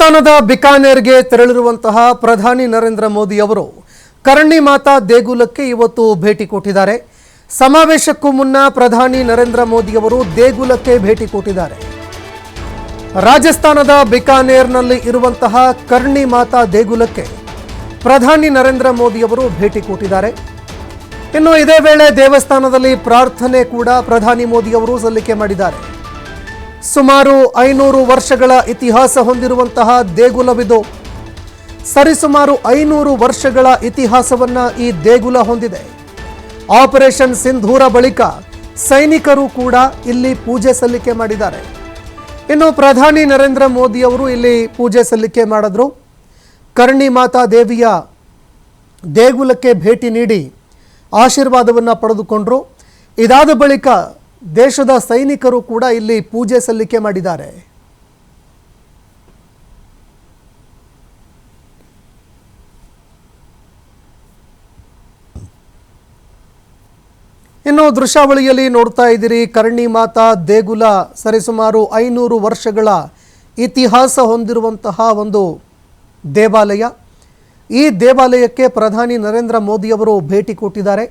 ರಾಜಸ್ಥಾನದ ಬಿಕಾನೇರ್ಗೆ ತೆರಳಿರುವಂತಹ ಪ್ರಧಾನಿ ನರೇಂದ್ರ ಮೋದಿ ಅವರು ಕರ್ಣಿ ಮಾತಾ ದೇಗುಲಕ್ಕೆ ಇವತ್ತು ಭೇಟಿ ಕೊಟ್ಟಿದ್ದಾರೆ. ಸಮಾವೇಶಕ್ಕೂ ಮುನ್ನ ಪ್ರಧಾನಿ ನರೇಂದ್ರ ಮೋದಿ ಅವರು ದೇಗುಲಕ್ಕೆ ಭೇಟಿ ಕೊಟ್ಟಿದ್ದಾರೆ. ರಾಜಸ್ಥಾನದ ಬಿಕಾನೇರ್ನಲ್ಲಿ ಇರುವಂತಹ ಕರ್ಣಿ ಮಾತಾ ದೇಗುಲಕ್ಕೆ ಪ್ರಧಾನಿ ನರೇಂದ್ರ ಮೋದಿ ಅವರು ಭೇಟಿ ಕೊಟ್ಟಿದ್ದಾರೆ. ಇನ್ನು ಇದೇ ವೇಳೆ ದೇವಸ್ಥಾನದಲ್ಲಿ ಪ್ರಾರ್ಥನೆ ಕೂಡ ಪ್ರಧಾನಿ ಮೋದಿ ಅವರು ಸಲ್ಲಿಕೆ ಮಾಡಿದ್ದಾರೆ. ಸುಮಾರು 500 ವರ್ಷಗಳ ಇತಿಹಾಸ ಹೊಂದಿರುವಂತಹ ದೇಗುಲವಿದು. ಸರಿಸುಮಾರು 500 ವರ್ಷಗಳ ಇತಿಹಾಸವನ್ನ ಈ ದೇಗುಲ ಹೊಂದಿದೆ. ಆಪರೇಷನ್ ಸಿಂಧೂರ ಬಳಿಕ ಸೈನಿಕರು ಕೂಡ ಇಲ್ಲಿ ಪೂಜೆ ಸಲ್ಲಿಕೆ ಮಾಡಿದ್ದಾರೆ. ಇನ್ನು ಪ್ರಧಾನಿ ನರೇಂದ್ರ ಮೋದಿ ಅವರು ಇಲ್ಲಿ ಪೂಜೆ ಸಲ್ಲಿಕೆ ಮಾಡಿದ್ರು. ಕರ್ಣಿ ಮಾತಾ ದೇವಿಯ ದೇಗುಲಕ್ಕೆ ಭೇಟಿ ನೀಡಿ ಆಶೀರ್ವಾದವನ್ನು ಪಡೆದುಕೊಂಡ್ರು. ಇದಾದ ಬಳಿಕ ದೇಶದ ಸೈನಿಕರು ಕೂಡ ಇಲ್ಲಿ ಪೂಜೆ ಸಲ್ಲಿಕೆ ಮಾಡಿದ್ದಾರೆ. ಇನ್ನು ದೃಶ್ಯಾವಳಿಯಲ್ಲಿ ನೋಡ್ತಾ ಇದ್ದೀರಿ, ಕರ್ಣಿ ಮಾತಾ ದೇಗುಲ ಸರಿಸುಮಾರು 500 ವರ್ಷಗಳ ಇತಿಹಾಸ ಹೊಂದಿರುವಂತಹ ಒಂದು ದೇವಾಲಯ. ಈ ದೇವಾಲಯಕ್ಕೆ ಪ್ರಧಾನಿ ನರೇಂದ್ರ ಮೋದಿ ಅವರು ಭೇಟಿ ಕೊಟ್ಟಿದ್ದಾರೆ.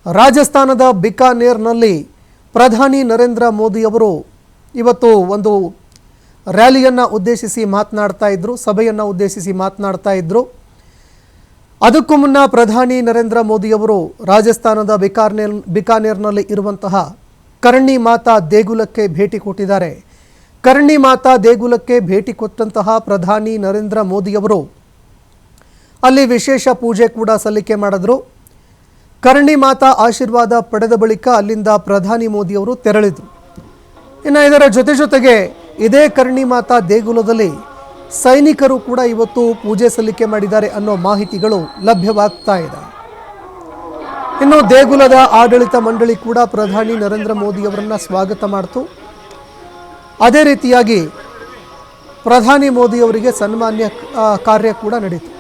ರಾಜಸ್ಥಾನದ ಬಿಕಾನೇರ್ನಲ್ಲಿ ಪ್ರಧಾನಿ ನರೇಂದ್ರ ಮೋದಿ ಅವರು ಇವತ್ತು ಒಂದು ರ್ಯಾಲಿಯನ್ನು ಉದ್ದೇಶಿಸಿ ಮಾತನಾಡ್ತಾ ಇದ್ರು, ಸಭೆಯನ್ನು ಉದ್ದೇಶಿಸಿ ಮಾತನಾಡ್ತಾ ಇದ್ರು. ಅದಕ್ಕೂ ಮುನ್ನ ಪ್ರಧಾನಿ ನರೇಂದ್ರ ಮೋದಿ ಅವರು ರಾಜಸ್ಥಾನದ ಬಿಕಾನೇರ್ನಲ್ಲಿ ಇರುವಂತಹ ಕರ್ಣಿ ಮಾತಾ ದೇಗುಲಕ್ಕೆ ಭೇಟಿ ಕೊಟ್ಟಿದ್ದಾರೆ. ಕರ್ಣಿ ಮಾತಾ ದೇಗುಲಕ್ಕೆ ಭೇಟಿ ಕೊಟ್ಟಂತಹ ಪ್ರಧಾನಿ ನರೇಂದ್ರ ಮೋದಿ ಅವರು ಅಲ್ಲಿ ವಿಶೇಷ ಪೂಜೆ ಕೂಡ ಸಲ್ಲಿಕೆ ಮಾಡಿದ್ರು. ಕರ್ಣಿ ಮಾತಾ ಆಶೀರ್ವಾದ ಪಡೆದ ಬಳಿಕ ಅಲ್ಲಿಂದ ಪ್ರಧಾನಿ ಮೋದಿ ಅವರು ತೆರಳಿದರು. ಇನ್ನು ಇದರ ಜೊತೆಗೆ ಇದೇ ಕರ್ಣಿ ಮಾತಾ ದೇಗುಲದಲ್ಲಿ ಸೈನಿಕರು ಕೂಡ ಇವತ್ತು ಪೂಜೆ ಸಲ್ಲಿಕೆ ಮಾಡಿದ್ದಾರೆ ಅನ್ನೋ ಮಾಹಿತಿಗಳು ಲಭ್ಯವಾಗ್ತಾ ಇದೆ. ಇನ್ನು ದೇಗುಲದ ಆಡಳಿತ ಮಂಡಳಿ ಕೂಡ ಪ್ರಧಾನಿ ನರೇಂದ್ರ ಮೋದಿ ಅವರನ್ನ ಸ್ವಾಗತ ಮಾಡಿತು. ಅದೇ ರೀತಿಯಾಗಿ ಪ್ರಧಾನಿ ಮೋದಿ ಅವರಿಗೆ ಸನ್ಮಾನ್ಯ ಕಾರ್ಯ ಕೂಡ ನಡೀತು.